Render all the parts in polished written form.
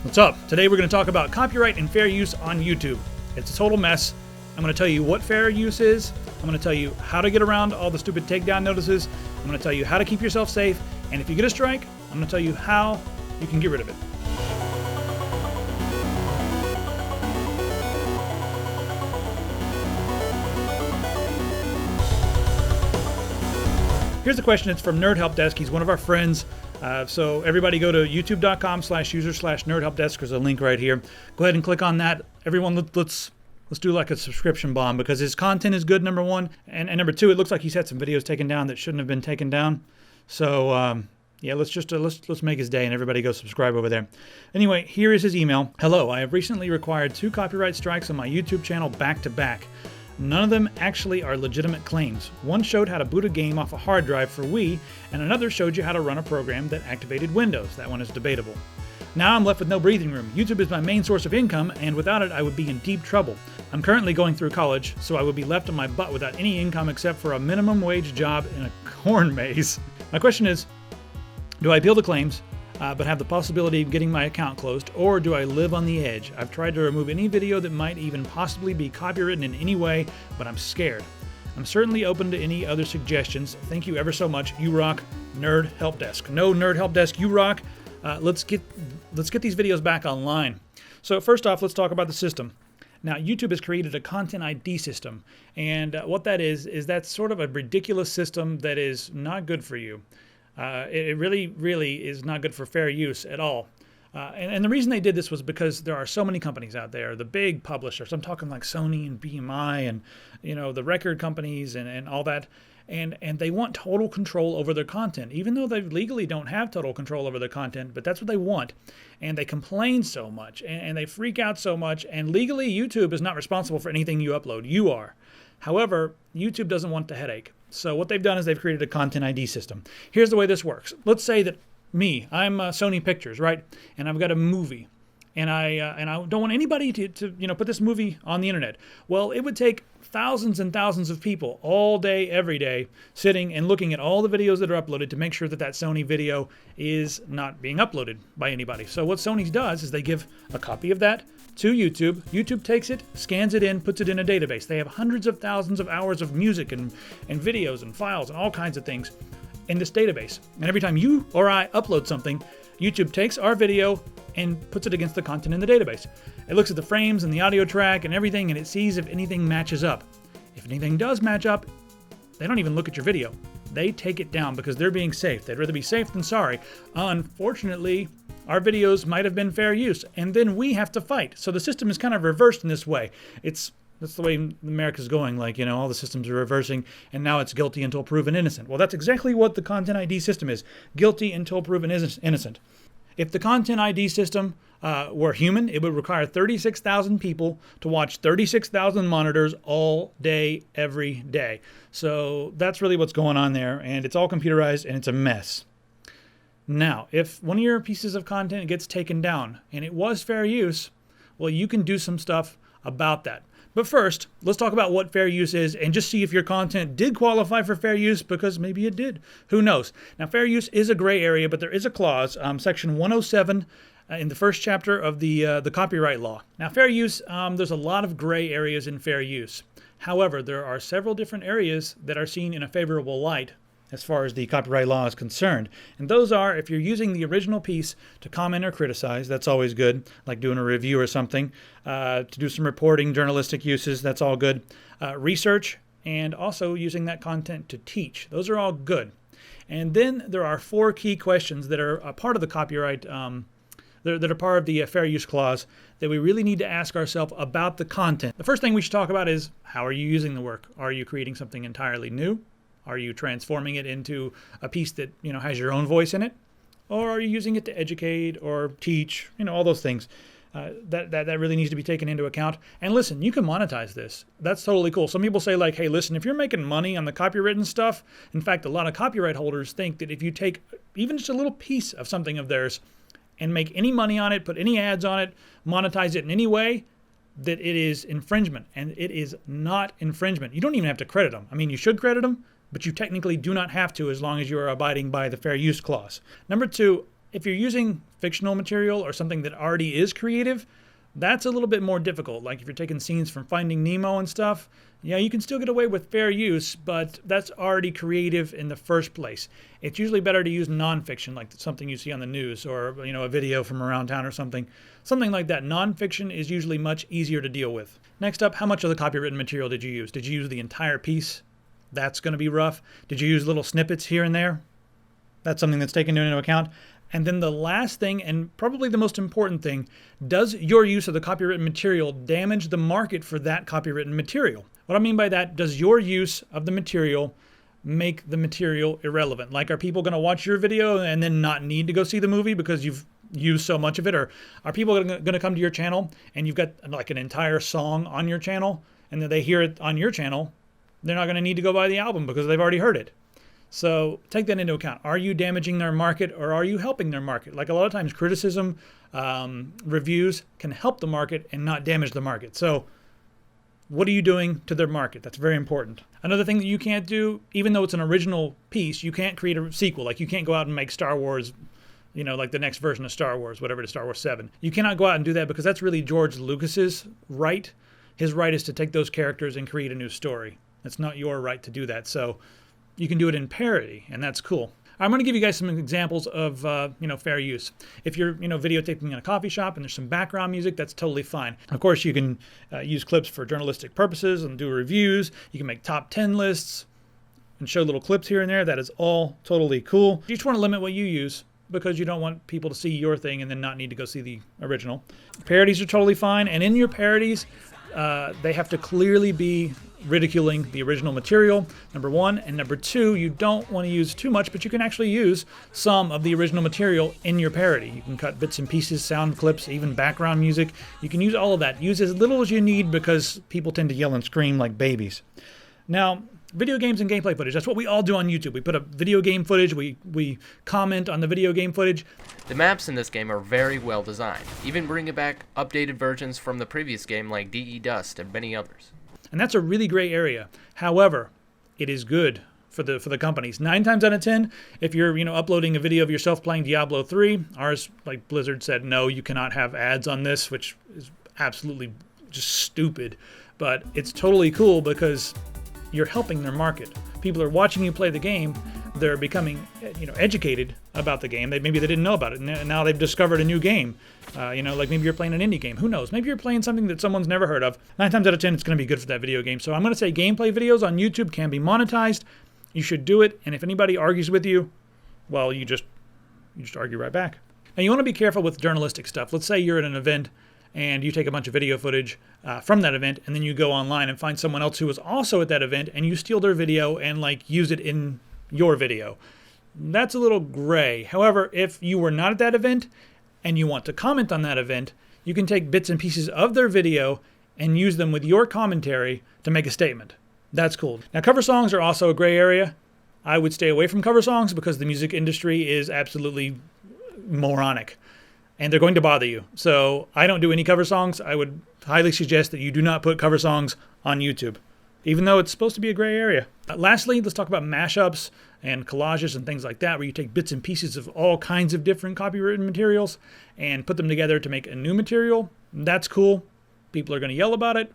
What's up? Today we're going to talk about copyright and fair use on YouTube. It's a total mess. I'm going to tell you what fair use is. I'm going to tell you how to get around all the stupid takedown notices. I'm going to tell you how to keep yourself safe. And if you get a strike, I'm going to tell you how you can get rid of it. Here's the question. It's from Nerd Help Desk. He's one of our friends. So everybody go to youtube.com/user/nerdhelpdesk. There's a link right here. Go ahead and click on that. Everyone, let's do like a subscription bomb because his content is good, number one. And number two, it looks like he's had some videos taken down that shouldn't have been taken down. So yeah, let's make his day and everybody go subscribe over there. Anyway, here is his email. Hello, I have recently required 2 copyright strikes on my YouTube channel back to back. None of them actually are legitimate claims. One showed how to boot a game off a hard drive for Wii, and another showed you how to run a program that activated Windows. That one is debatable. Now I'm left with no breathing room. YouTube is my main source of income, and without it I would be in deep trouble. I'm currently going through college, so I would be left on my butt without any income except for a minimum wage job in a corn maze. My question is, do I appeal the claims, but have the possibility of getting my account closed, or do I live on the edge? I've tried to remove any video that might even possibly be copywritten in any way, but I'm scared. I'm certainly open to any other suggestions. Thank you ever so much. You rock, Nerd Help Desk. No, Nerd Help Desk, you rock. Let's get these videos back online. So first off, let's talk about the system. Now, YouTube has created a content ID system, and what that is that's sort of a ridiculous system that is not good for you. It really is not good for fair use at all. And the reason they did this was because there are so many companies out there, the big publishers. I'm talking like Sony and BMI and, the record companies and all that. And they want total control over their content, even though they legally don't have total control over their content, but that's what they want. And they complain so much and they freak out so much. And legally, YouTube is not responsible for anything you upload. You are. However, YouTube doesn't want the headache. So what they've done is they've created a content ID system. Here's the way this works. Let's say that I'm Sony Pictures, right? And I've got a movie. And I don't want anybody to put this movie on the internet. Well, it would take thousands and thousands of people all day, every day, sitting and looking at all the videos that are uploaded to make sure that Sony video is not being uploaded by anybody. So what Sony does is they give a copy of that to YouTube. YouTube takes it, scans it in, puts it in a database. They have hundreds of thousands of hours of music and videos and files and all kinds of things in this database. And every time you or I upload something, YouTube takes our video and puts it against the content in the database. It looks at the frames and the audio track and everything, and it sees if anything matches up. If anything does match up, they don't even look at your video. They take it down because they're being safe. They'd rather be safe than sorry. Unfortunately, our videos might have been fair use, and then we have to fight. So the system is kind of reversed in this way. That's the way America's going, all the systems are reversing, and now it's guilty until proven innocent. Well, that's exactly what the Content ID system is. Guilty until proven innocent. If the Content ID system were human, it would require 36,000 people to watch 36,000 monitors all day, every day. So that's really what's going on there, and it's all computerized, and it's a mess. Now, if one of your pieces of content gets taken down, and it was fair use, well, you can do some stuff about that. But first, let's talk about what fair use is and just see if your content did qualify for fair use, because maybe it did. Who knows? Now, fair use is a gray area, but there is a clause, section 107 in the first chapter of the copyright law. Now, fair use, there's a lot of gray areas in fair use. However, there are several different areas that are seen in a favorable light as far as the copyright law is concerned. And those are, if you're using the original piece to comment or criticize, that's always good, like doing a review or something. To do some reporting, journalistic uses, that's all good. Research, and also using that content to teach. Those are all good. And then there are 4 key questions that are a part of the copyright, that are part of the fair use clause that we really need to ask ourselves about the content. The first thing we should talk about is, how are you using the work? Are you creating something entirely new? Are you transforming it into a piece that, has your own voice in it? Or are you using it to educate or teach, all those things? That really needs to be taken into account. And listen, you can monetize this. That's totally cool. Some people say hey, listen, if you're making money on the copywritten stuff, in fact, a lot of copyright holders think that if you take even just a little piece of something of theirs and make any money on it, put any ads on it, monetize it in any way, that it is infringement. And it is not infringement. You don't even have to credit them. I mean, you should credit them, but you technically do not have to as long as you are abiding by the fair use clause. Number 2, If you're using fictional material or something that already is creative, that's a little bit more difficult. Like if you're taking scenes from Finding Nemo and stuff, yeah, you can still get away with fair use, but that's already creative in the first place. It's usually better to use nonfiction, like something you see on the news or, you know, a video from around town or something. Something like that. Nonfiction is usually much easier to deal with. Next up, how much of the copywritten material did you use? Did you use the entire piece? That's going to be rough. Did you use little snippets here and there? That's something that's taken into account. And then the last thing, and probably the most important thing, does your use of the copywritten material damage the market for that copywritten material? What I mean by that, does your use of the material make the material irrelevant? Like, are people going to watch your video and then not need to go see the movie because you've used so much of it? Or are people going to come to your channel and you've got like an entire song on your channel and then they hear it on your channel? They're not going to need to go buy the album because they've already heard it. So take that into account. Are you damaging their market or are you helping their market? Like a lot of times criticism, reviews can help the market and not damage the market. So what are you doing to their market? That's very important. Another thing that you can't do, even though it's an original piece, you can't create a sequel. Like you can't go out and make Star Wars, you know, like the next version of Star Wars, whatever it is, Star Wars 7. You cannot go out and do that because that's really George Lucas's right. His right is to take those characters and create a new story. It's not your right to do that. So you can do it in parody, and that's cool. I'm going to give you guys some examples of, fair use. If you're, videotaping in a coffee shop and there's some background music, that's totally fine. Of course, you can use clips for journalistic purposes and do reviews. You can make top 10 lists and show little clips here and there. That is all totally cool. You just want to limit what you use because you don't want people to see your thing and then not need to go see the original. Parodies are totally fine, and in your parodies, they have to clearly be ridiculing the original material, number one. And number two, you don't want to use too much, but you can actually use some of the original material in your parody. You can cut bits and pieces, sound clips, even background music. You can use all of that. Use as little as you need because people tend to yell and scream like babies. Now, video games and gameplay footage, that's what we all do on YouTube. We put up video game footage, we comment on the video game footage. The maps in this game are very well designed, even bringing back updated versions from the previous game like DE Dust and many others. And that's a really great area. However, it is good for the companies. 9 times out of 10, if you're uploading a video of yourself playing Diablo 3, ours, like Blizzard said, no, you cannot have ads on this, which is absolutely just stupid. But it's totally cool because you're helping their market. People are watching you play the game. They're becoming, educated about the game. Maybe they didn't know about it, and now they've discovered a new game. Like maybe you're playing an indie game. Who knows? Maybe you're playing something that someone's never heard of. 9 times out of 10, it's going to be good for that video game. So I'm going to say gameplay videos on YouTube can be monetized. You should do it. And if anybody argues with you, well, you just argue right back. Now you want to be careful with journalistic stuff. Let's say you're at an event and you take a bunch of video footage from that event, and then you go online and find someone else who was also at that event, and you steal their video and use it in your video. That's a little gray. However, if you were not at that event and you want to comment on that event, you can take bits and pieces of their video and use them with your commentary to make a statement. That's cool. Now, cover songs are also a gray area. I would stay away from cover songs because the music industry is absolutely moronic, and they're going to bother you. So I don't do any cover songs. I would highly suggest that you do not put cover songs on YouTube, even though it's supposed to be a gray area. Lastly, let's talk about mashups and collages and things like that, where you take bits and pieces of all kinds of different copywritten materials and put them together to make a new material. That's cool. People are going to yell about it,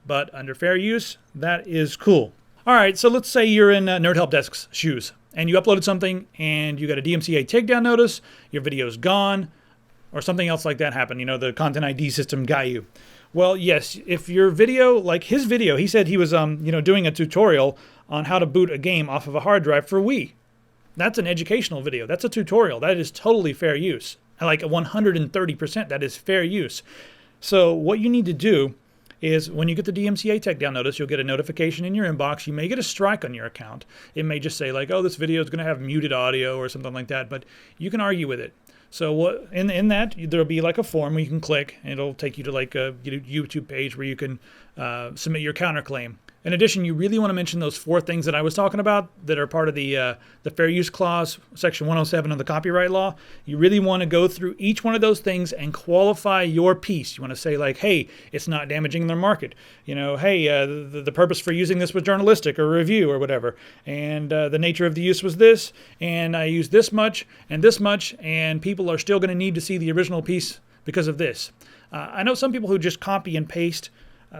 but under fair use, that is cool. All right, so let's say you're in Nerd Help Desk's shoes, and you uploaded something, and you got a DMCA takedown notice, your video's gone, or something else like that happened. The Content ID system got you. Well, yes, if your video, like his video, he said he was, doing a tutorial on how to boot a game off of a hard drive for Wii. That's an educational video. That's a tutorial. That is totally fair use. Like 130%, that is fair use. So what you need to do is when you get the DMCA takedown notice, you'll get a notification in your inbox. You may get a strike on your account. It may just say like, oh, this video is going to have muted audio or something like that, but you can argue with it. So what in that, there'll be like a form where you can click, and it'll take you to like a YouTube page where you can submit your counterclaim. In addition, you really want to mention those 4 things that I was talking about that are part of the fair use clause, section 107 of the copyright law. You really want to go through each one of those things and qualify your piece. You want to say like, hey, it's not damaging their market. You know, hey, the purpose for using this was journalistic or review or whatever. And the nature of the use was this. And I used this much. And people are still going to need to see the original piece because of this. I know some people who just copy and paste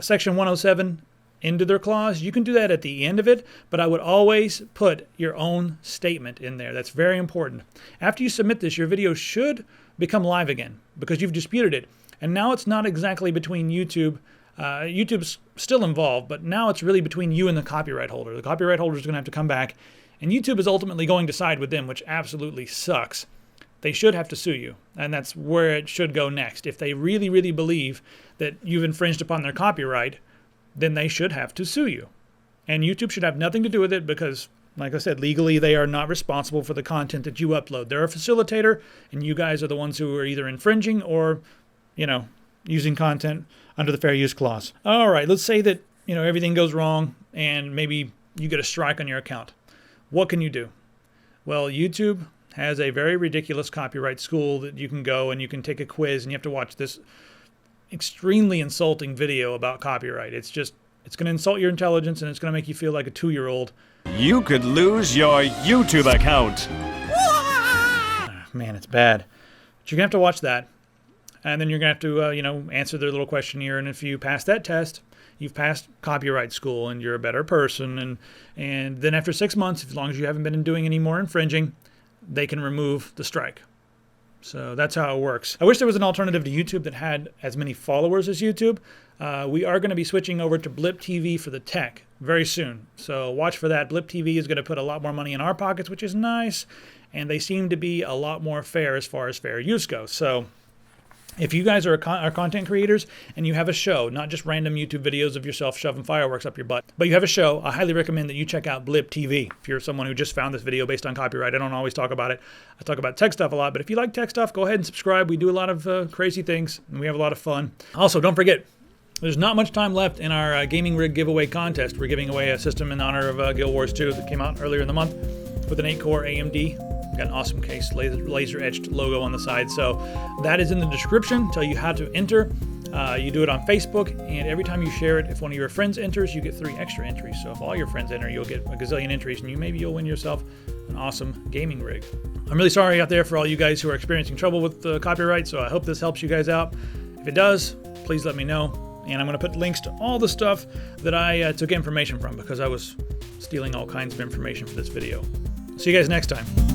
section 107 into their clause. You can do that at the end of it, but I would always put your own statement in there. That's very important. After you submit this, your video should become live again because you've disputed it. And now it's not exactly between YouTube. YouTube's still involved, but now it's really between you and the copyright holder. The copyright holder is going to have to come back, and YouTube is ultimately going to side with them, which absolutely sucks. They should have to sue you, and that's where it should go next. If they really, really believe that you've infringed upon their copyright, then they should have to sue you. And YouTube should have nothing to do with it because, like I said, legally they are not responsible for the content that you upload. They're a facilitator, and you guys are the ones who are either infringing or, using content under the fair use clause. All right, let's say that, everything goes wrong and maybe you get a strike on your account. What can you do? Well, YouTube has a very ridiculous copyright school that you can go and you can take a quiz and you have to watch this extremely insulting video about copyright. It's going to insult your intelligence and it's going to make you feel like a 2-year-old. You could lose your YouTube account. Man, it's bad. But you're going to have to watch that. And then you're going to have to, answer their little questionnaire. And if you pass that test, you've passed copyright school and you're a better person. And then after 6 months, as long as you haven't been doing any more infringing, they can remove the strike. So that's how it works. I wish there was an alternative to YouTube that had as many followers as YouTube. We are going to be switching over to Blip TV for the tech very soon. So watch for that. Blip TV is going to put a lot more money in our pockets, which is nice. And they seem to be a lot more fair as far as fair use goes. So if you guys are content creators and you have a show, not just random YouTube videos of yourself shoving fireworks up your butt, but you have a show, I highly recommend that you check out Blip TV. If you're someone who just found this video based on copyright, I don't always talk about it. I talk about tech stuff a lot, but if you like tech stuff, go ahead and subscribe. We do a lot of crazy things, and we have a lot of fun. Also, don't forget, there's not much time left in our gaming rig giveaway contest. We're giving away a system in honor of Guild Wars 2 that came out earlier in the month with an 8-core AMD. Got an awesome case, laser-etched logo on the side. So that is in the description. Tell you how to enter. You do it on Facebook, and every time you share it, if one of your friends enters, you get 3 extra entries. So if all your friends enter, you'll get a gazillion entries, and maybe you'll win yourself an awesome gaming rig. I'm really sorry out there for all you guys who are experiencing trouble with copyright, so I hope this helps you guys out. If it does, please let me know. And I'm going to put links to all the stuff that I took information from because I was stealing all kinds of information for this video. See you guys next time.